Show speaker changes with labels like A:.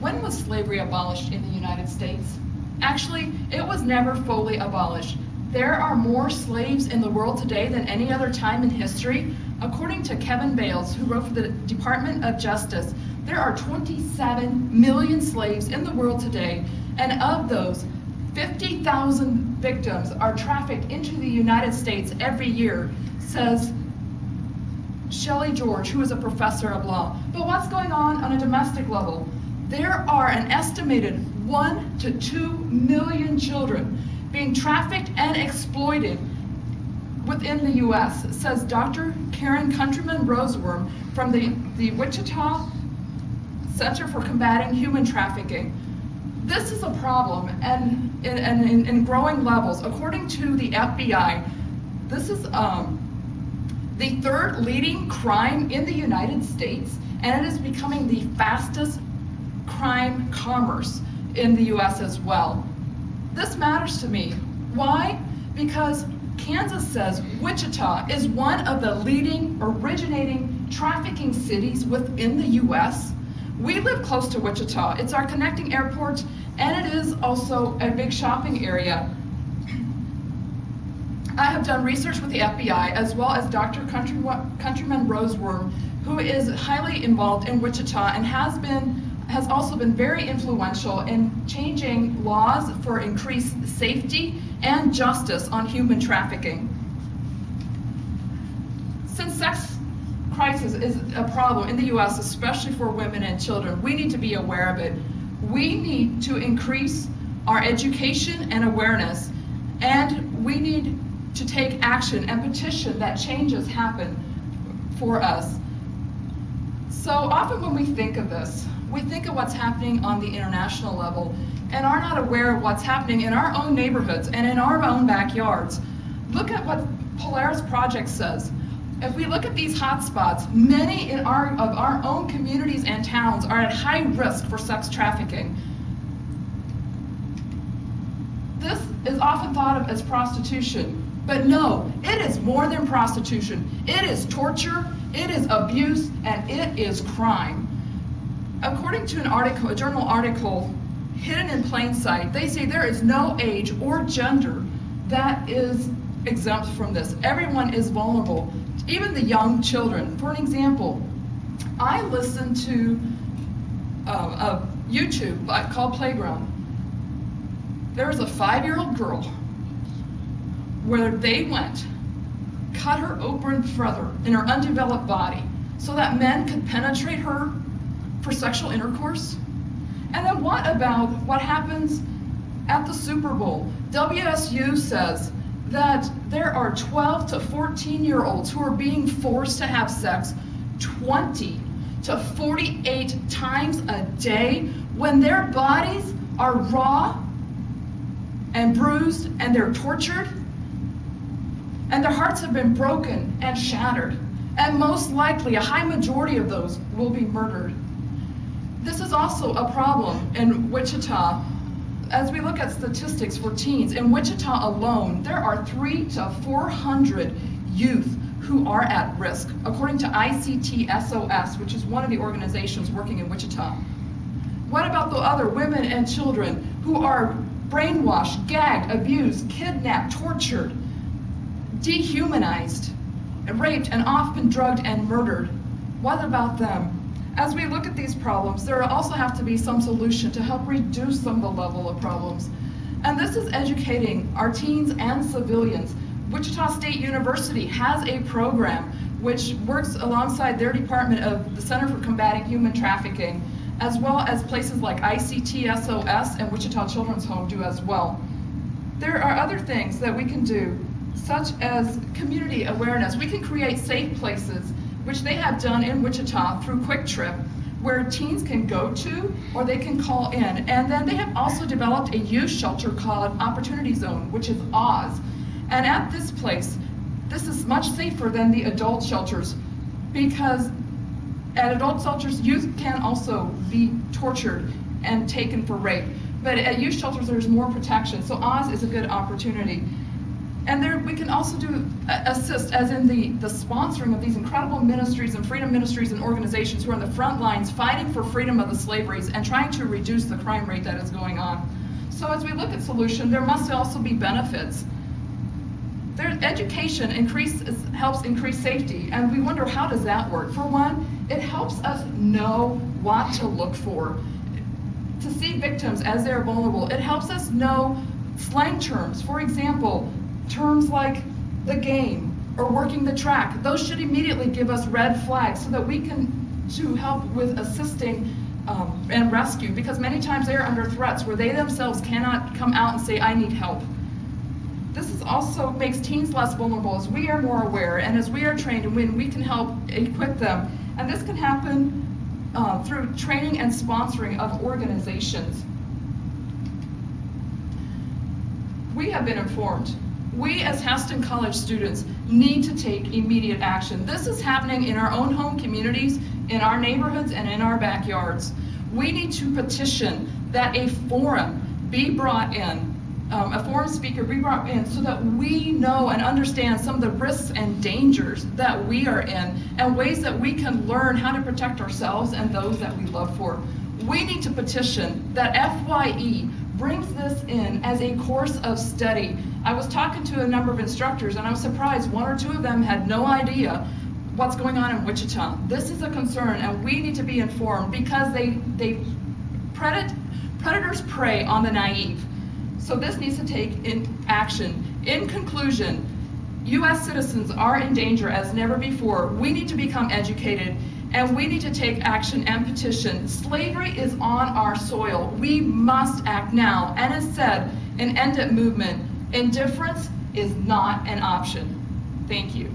A: When was slavery abolished in the United States? Actually, it was never fully abolished. There are more slaves in the world today than any other time in history. According to Kevin Bales, who wrote for the Department of Justice, there are 27 million slaves in the world today, and of those, 50,000 victims are trafficked into the United States every year, says Shelley George, who is a professor of law. But what's going on a domestic level? There are an estimated 1 to 2 million children being trafficked and exploited within the U.S., says Dr. Karen Countryman Roseworm from the Wichita Center for Combating Human Trafficking. This is a problem, and in growing levels. According to the FBI, this is the third leading crime in the United States, and it is becoming the fastest crime commerce in the U.S. as well. This matters to me. Why? Because Kansas says Wichita is one of the leading originating trafficking cities within the U.S. We live close to Wichita. It's our connecting airport, and it is also a big shopping area. I have done research with the FBI as well as Dr. Countryman Roseworm, who is highly involved in Wichita and has also been very influential in changing laws for increased safety and justice on human trafficking. Since sex crisis is a problem in the U.S., especially for women and children, we need to be aware of it. We need to increase our education and awareness, and we need to take action and petition that changes happen for us. So often when we think of this, we think of what's happening on the international level and are not aware of what's happening in our own neighborhoods and in our own backyards. Look at what Polaris Project says. If we look at these hotspots, many of our own communities and towns are at high risk for sex trafficking. This is often thought of as prostitution, but no, it is more than prostitution. It is torture, it is abuse, and it is crime. According to a journal article, Hidden in Plain Sight, they say there is no age or gender that is exempt from this. Everyone is vulnerable, even the young children. For an example, I listened to a YouTube called Playground. There was a 5-year-old girl where they went, cut her open further in her undeveloped body so that men could penetrate her for sexual intercourse. And then what about what happens at the Super Bowl? WSU says that there are 12 to 14-year-olds who are being forced to have sex 20 to 48 times a day when their bodies are raw and bruised and they're tortured and their hearts have been broken and shattered, and most likely a high majority of those will be murdered. This is also a problem in Wichita. As we look at statistics for teens, in Wichita alone, there are 300 to 400 youth who are at risk, according to ICT SOS, which is one of the organizations working in Wichita. What about the other women and children who are brainwashed, gagged, abused, kidnapped, tortured, dehumanized, raped, and often drugged and murdered? What about them? As we look at these problems, there also have to be some solution to help reduce some of the level of problems. And this is educating our teens and civilians. Wichita State University has a program which works alongside their department of the Center for Combating Human Trafficking, as well as places like ICT SOS and Wichita Children's Home do as well. There are other things that we can do, such as community awareness. We can create safe places, which they have done in Wichita through Quick Trip, where teens can go to or they can call in. And then they have also developed a youth shelter called Opportunity Zone, which is Oz. And at this place, this is much safer than the adult shelters, because at adult shelters, youth can also be tortured and taken for rape. But at youth shelters, there's more protection. So Oz is a good opportunity. And there we can also assist, as in the sponsoring of these incredible ministries and freedom ministries and organizations who are on the front lines fighting for freedom of the slaveries and trying to reduce the crime rate that is going on. So as we look at solution, there must also be benefits. Education helps increase safety, and we wonder, how does that work? For one, it helps us know what to look for, to see victims as they're vulnerable. It helps us know slang terms. For example, terms like the game or working the track. Those should immediately give us red flags so that we can help with assisting and rescue, because many times they are under threats where they themselves cannot come out and say, I need help. This also makes teens less vulnerable as we are more aware and as we are trained, and when we can help equip them. And this can happen through training and sponsoring of organizations. We have been informed. We as Hesston College students need to take immediate action. This is happening in our own home communities, in our neighborhoods, and in our backyards. We need to petition that a forum be brought in, a forum speaker be brought in, so that we know and understand some of the risks and dangers that we are in and ways that we can learn how to protect ourselves and those that we love for. We need to petition that FYE brings this in as a course of study. I was talking to a number of instructors and I was surprised one or two of them had no idea what's going on in Wichita. This is a concern and we need to be informed, because predators prey on the naive. So this needs to take action. In conclusion, U.S. citizens are in danger as never before. We need to become educated, and we need to take action and petition. Slavery is on our soil. We must act now. And as said in End It movement, indifference is not an option. Thank you.